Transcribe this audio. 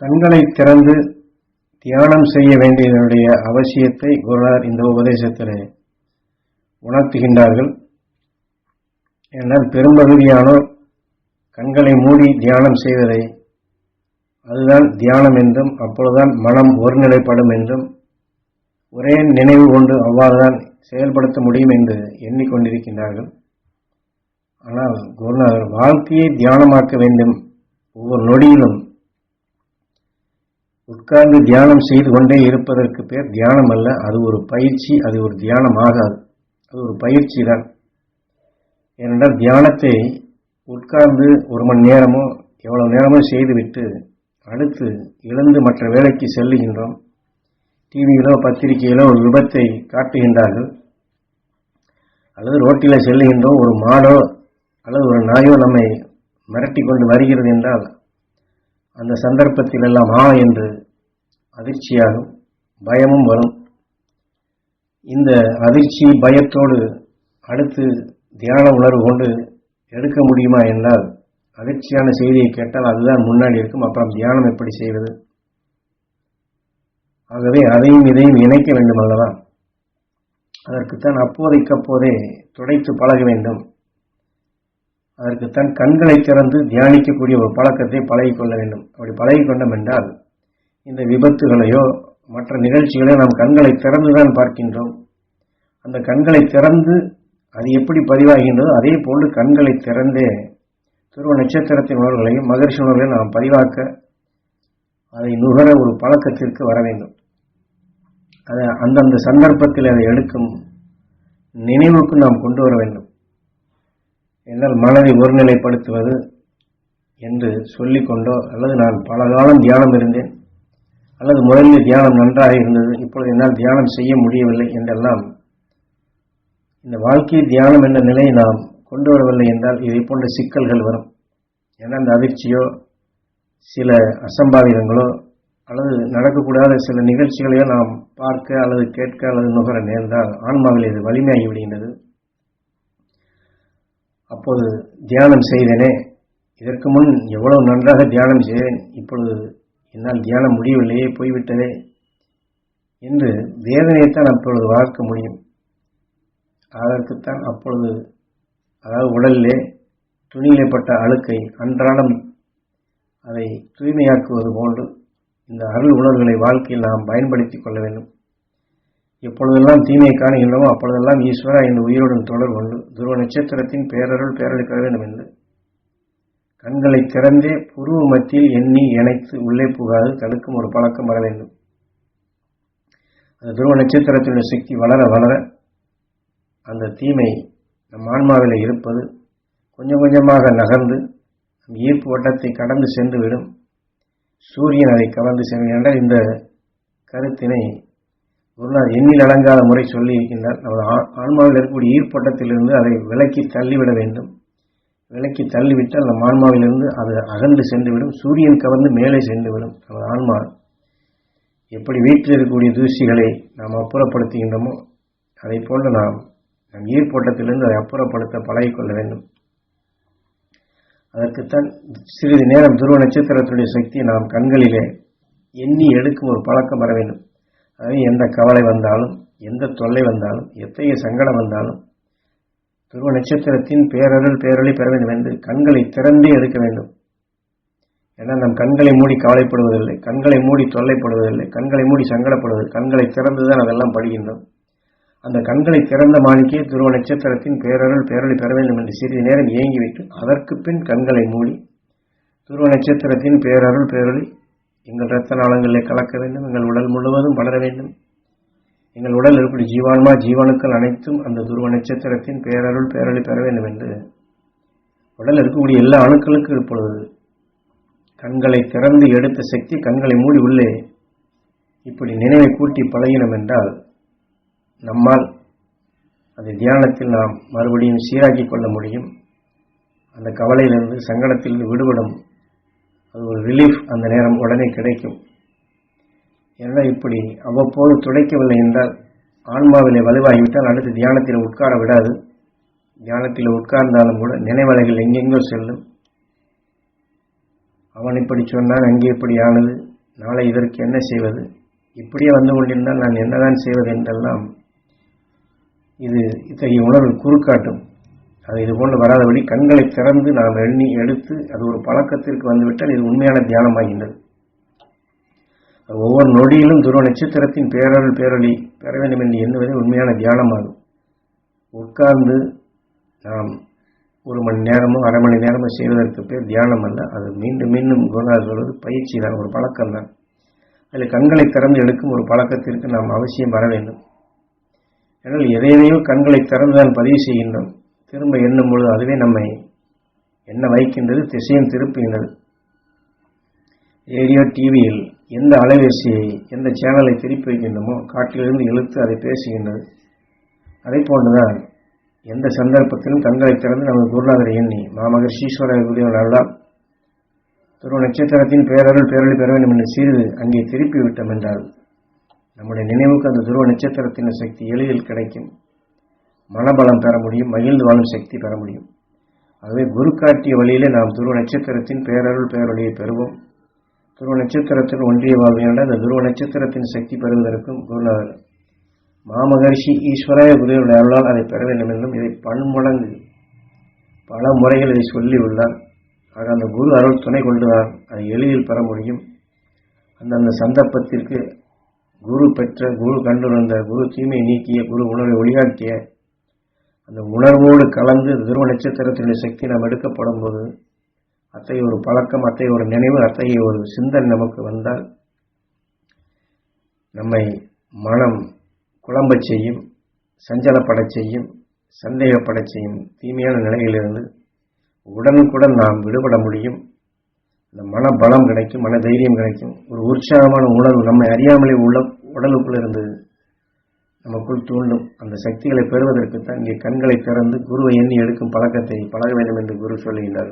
கண்களை திறந்து தியானம் செய்ய வேண்டியதனுடைய அவசியத்தை குருநாதர் இந்த உபதேசத்தில் உணர்த்துகின்றார்கள். ஏனால் பெரும்பகுதியானோர் கண்களை மூடி தியானம் செய்வதை அதுதான் தியானம் என்றும் அப்பொழுதுதான் மனம் ஒருநிலைப்படும் என்றும் ஒரே நினைவு கொண்டு அவ்வாறுதான் செயல்படுத்த முடியும் என்று எண்ணிக்கொண்டிருக்கின்றார்கள். ஆனால் குருநாதர் வாழ்க்கையை தியானமாக்க வேண்டும். ஒவ்வொரு நொடியிலும் உட்கார்ந்து தியானம் செய்து கொண்டே இருப்பதற்கு பேர் தியானம் அல்ல, அது ஒரு பயிற்சி. அது ஒரு தியானம் ஆகாது, அது ஒரு பயிற்சி தான். ஏனென்றால் தியானத்தை உட்கார்ந்து ஒரு மணி நேரமோ எவ்வளவு நேரமோ செய்துவிட்டு அடுத்து எழுந்து மற்ற வேலைக்கு செல்லுகின்றோம். டிவியிலோ பத்திரிகையிலோ ஒரு விபத்தை காட்டுகின்றார்கள், அல்லது ரோட்டில் செல்லுகின்றோம், ஒரு மாடோ அல்லது ஒரு நாயோ நம்மை மிரட்டி கொண்டு வருகிறது என்றால் அந்த சந்தர்ப்பத்தில் எல்லாம் என்று அதிர்ச்சியாகும், பயமும் வரும். இந்த அதிர்ச்சி பயத்தோடு அடுத்து தியான உணர்வு கொண்டு எடுக்க முடியுமா என்றால் அதிர்ச்சியான செய்தியை கேட்டால் அதுதான் முன்னாடி இருக்கும். அப்புறம் தியானம் எப்படி செய்வது? ஆகவே அதையும் இதையும் இணைக்க வேண்டும் அல்லவா? அதற்குத்தான் அப்போதைக்கப்போதே துடைத்து பழக வேண்டும். அதற்குத்தான் கண்களை திறந்து தியானிக்கக்கூடிய ஒரு பழக்கத்தை பழகிக்கொள்ள வேண்டும். அப்படி பழகிக்கொண்டோம் என்றால் இந்த விபத்துகளையோ மற்ற நிகழ்ச்சிகளையோ நாம் கண்களை திறந்துதான் பார்க்கின்றோம். அந்த கண்களை திறந்து அது எப்படி பதிவாகின்றதோ அதே போன்று கண்களை திறந்தே துருவ நட்சத்திரத்தின் உணர்வுகளையும் மகரிஷி உணர்வுகளையும் நாம் பதிவாக்க அதை நுகர ஒரு பழக்கத்திற்கு வர வேண்டும். அதை அந்தந்த சந்தர்ப்பத்தில் அதை எடுக்கும் நினைவுக்கு நாம் கொண்டு வர வேண்டும். என்னால் மனதை ஒருநிலைப்படுத்துவது என்று சொல்லிக்கொண்டோ அல்லது நான் பல காலம் தியானம் இருந்தேன் அல்லது முதலில் தியானம் நன்றாக இருந்தது, இப்பொழுது என்னால் தியானம் செய்ய முடியவில்லை என்றெல்லாம் இந்த வாழ்க்கை தியானம் என்ற நிலையை நாம் கொண்டு வரவில்லை என்றால் இதை போன்ற சிக்கல்கள் வரும். ஏன்னா அந்த அதிர்ச்சியோ சில அசம்பாவிதங்களோ அல்லது நடக்கக்கூடாத சில நிகழ்ச்சிகளையோ நாம் பார்க்க அல்லது கேட்க அல்லது நுகர நேர்ந்தால் ஆன்மாவில் இது வலிமையாகி விடுகின்றது. அப்போது தியானம் செய்தேனே, இதற்கு முன் எவ்வளவு நன்றாக தியானம் செய்தேன், இப்பொழுது என்னால் தியானம் முடியவில்லையே, போய்விட்டதே என்று வேதனையைத்தான் அப்பொழுது வளர்க்க முடியும். அதற்குத்தான் அப்பொழுது அதாவது உடலிலே துணியிலேப்பட்ட அழுக்கை அன்றாடம் அதை தூய்மையாக்குவது போன்று இந்த அருள் உணர்வுகளை வாழ்க்கையில் நாம் பயன்படுத்தி கொள்ள வேண்டும். எப்பொழுதெல்லாம் தீமையை காணுகின்றோமோ அப்பொழுதெல்லாம் ஈஸ்வரா என்ற உயிருடன் தொடர்பு கொண்டு துருவ நட்சத்திரத்தின் பேரருள் பேரலை பெற வேண்டும் என்று கண்களை திறந்தே புருவ மத்தியில் எண்ணி இணைத்து உள்ளே புகாது தடுக்கும் ஒரு பழக்கம் வர வேண்டும். அந்த துருவ நட்சத்திரத்தினுடைய சக்தி வளர வளர அந்த தீமை நம் ஆன்மாவில் இருப்பது கொஞ்சம் கொஞ்சமாக நகர்ந்து ஈர்ப்பு வட்டத்தை கடந்து சென்று விடும். சூரியன் அதை கவர்ந்து செல்லும் என்றால் இந்த கருத்தினை குருநாதர் எண்ணில் அடங்காத முறை சொல்லி இருக்கின்றார். நமது ஆன்மாவில் இருக்கக்கூடிய ஈர்ப்பட்டத்திலிருந்து அதை விலக்கி தள்ளிவிட வேண்டும். விலக்கி தள்ளிவிட்டால் நம் ஆன்மாவிலிருந்து அது அகன்று சென்றுவிடும். சூரியன் கவர்ந்து மேலே சென்றுவிடும். நமது ஆன்மா எப்படி வீட்டில் இருக்கக்கூடிய தூசிகளை நாம் அப்புறப்படுத்துகின்றோமோ அதை போன்று நாம் நம் ஈர்ப்போட்டத்திலிருந்து அதை அப்புறப்படுத்த பழகிக்கொள்ள வேண்டும். அதற்குத்தான் சிறிது நேரம் துருவ நட்சத்திரத்துடைய சக்தியை நாம் கண்களிலே எண்ணி எடுக்கும் ஒரு பழக்கம் வர வேண்டும். அதாவது எந்த கவலை வந்தாலும் எந்த தொல்லை வந்தாலும் எத்தகைய சங்கடம் வந்தாலும் துருவ நட்சத்திரத்தின் பேரருள் பேரொளி பெற வேண்டும் என்று கண்களை திறந்தே எடுக்க வேண்டும். ஏன்னா நம் கண்களை மூடி கவலைப்படுவதில்லை, கண்களை மூடி தொல்லைப்படுவதில்லை, கண்களை மூடி சங்கடப்படுவதில்லை, கண்களை திறந்துதான் அதெல்லாம் படுகின்றோம். அந்த கண்களை திறந்த மாணிக்கே துருவ நட்சத்திரத்தின் பேரருள் பேரொளி பெற வேண்டும் என்று சிறிது நேரம் இயங்கிவிட்டு அதற்கு பின் கண்களை மூடி துருவ நட்சத்திரத்தின் பேரருள் பேரொளி எங்கள் இரத்த நாளங்களிலே கலக்க வேண்டும், எங்கள் உடல் முழுவதும் வளர வேண்டும். எங்கள் உடல் இருக்கக்கூடிய ஜீவான்மா ஜீவனுக்கள் அனைத்தும் அந்த துருவ நட்சத்திரத்தின் பேரருள் பேரொளி பெற வேண்டும் என்று உடல் இருக்கக்கூடிய எல்லா அணுக்களுக்கும் இப்பொழுது கண்களை திறந்து எடுத்த சக்தி கண்களை மூடி உள்ளே இப்படி நினைவை கூட்டி பழகினோம் என்றால் நம்மால் அந்த தியானத்தில் நாம் மறுபடியும் சீராக்கி கொள்ள முடியும். அந்த கவலையிலிருந்து சங்கடத்திலிருந்து விடுபடும் அது ஒரு ரிலீஃப் அந்த நேரம் உடனே கிடைக்கும். ஏன்னா இப்படி அவ்வப்போது துடைக்கவில்லை என்றால் ஆன்மாவிலே வலுவாகிவிட்டால் அடுத்து தியானத்தில் உட்கார விடாது. தியானத்தில் உட்கார்ந்தாலும் கூட நினைவலைகள் எங்கெங்கோ செல்லும். அவன் இப்படி சொன்னான், அங்கே இப்படி ஆனது, நாளை இதற்கு என்ன செய்வது, இப்படியே வந்து கொண்டிருந்தால் நான் என்னதான் செய்வது என்றெல்லாம் இது இத்தகைய உணர்வு குறுக்காட்டும். அது இதுபோன்று வராதபடி கண்களை திறந்து நாம் எண்ணி எடுத்து அது ஒரு பழக்கத்திற்கு வந்துவிட்டால் இது உண்மையான தியானமாகின்றது. ஒவ்வொரு நொடியிலும் துருவ நட்சத்திரத்தின் பேரருள் பேரொளி பெற வேண்டும் என்று எண்ணுவதே உண்மையான தியானமாகும். உட்கார்ந்து நாம் 1 மணி நேரமோ அரை மணி நேரமோ செய்வதற்கு பேர் தியானம் அல்ல. அது மீண்டும் மீண்டும் குருநாதர் சொல்வது பயிற்சி தான், ஒரு பழக்கம் தான். அதில் கண்களை திறந்து எடுக்கும் ஒரு பழக்கத்திற்கு நாம் அவசியம் வர வேண்டும். ஏனால் எதையோ கண்களை திறந்துதான் பதிவு செய்கின்றோம். திரும்ப எண்ணும் பொழுது அதுவே நம்மை என்ன வைக்கின்றது, திசையும் திருப்புகின்றது. ரேடியோ டிவியில் எந்த அலைவரிசையை எந்த சேனலை திருப்பி வைக்கின்றோமோ காற்றிலிருந்து இழுத்து அதை பேசுகின்றது. அதை போன்றுதான் எந்த சந்தர்ப்பத்திலும் கண்களை திறந்து நமது குருநாதரை எண்ணி மாமகர்ஷீஸ்வர குருநாதரால் துருவ நட்சத்திரத்தின் பேரருள் பேரொளி பெற வேண்டும் என்று சிறிது அங்கே திருப்பி விட்டோம் என்றால் நம்முடைய நினைவுக்கு அந்த துருவ நட்சத்திரத்தின் சக்தி எளிதில் கிடைக்கும். மனபலம் பெற முடியும், மகிழ்ந்து வாழும் சக்தி பெற முடியும். ஆகவே குரு காட்டிய வழியிலே நாம் துருவ நட்சத்திரத்தின் பேரருள் பேரொளியை பெறுவோம். துருவ நட்சத்திரத்தில் ஒன்றிய வாழ்வினால் அந்த துருவ நட்சத்திரத்தின் சக்தி பெறுவதற்கும் குருநாதர் மாமகர்ஷி ஈஸ்வராய குருவுடைய அருளால் அதை பெற வேண்டும் என்றும் இதை பன்மடங்கு பல முறைகள் இதை சொல்லி உள்ளார். ஆக அந்த குரு அருள் துணை கொண்டுதான் அதை எளிதில் பெற முடியும். அந்தந்த சந்தர்ப்பத்திற்கு குரு பெற்ற, குரு கண்டுணர்ந்த, குரு தீமை நீக்கிய, குரு உணர்வை ஒளியாட்டிய அந்த உணர்வோடு கலந்து துருவ நட்சத்திரத்தினுடைய சக்தி நாம் எடுக்கப்படும் போது அத்தகைய ஒரு பழக்கம், அத்தகைய ஒரு நினைவு, அத்தகைய ஒரு சிந்தனை நமக்கு வந்தால் நம்மை மனம் குழம்பச் செய்யும், சஞ்சலப்படச் செய்யும், சந்தேகப்படச் செய்யும் தீமையான நிலையிலிருந்து உடனுக்குடன் நாம் விடுபட முடியும். அந்த மன பலம் கிடைக்கும், மன தைரியம் கிடைக்கும், ஒரு உற்சாகமான உணர்வு நம்மை அறியாமலே உள்ள உடலுக்குள் இருந்து நமக்குள் தூண்டும். அந்த சக்திகளை பெறுவதற்குத்தான் இங்கே கண்களை திறந்து குருவை எண்ணி எடுக்கும் பழக்கத்தை பழக வேண்டும் என்று குரு சொல்லுகின்றார்.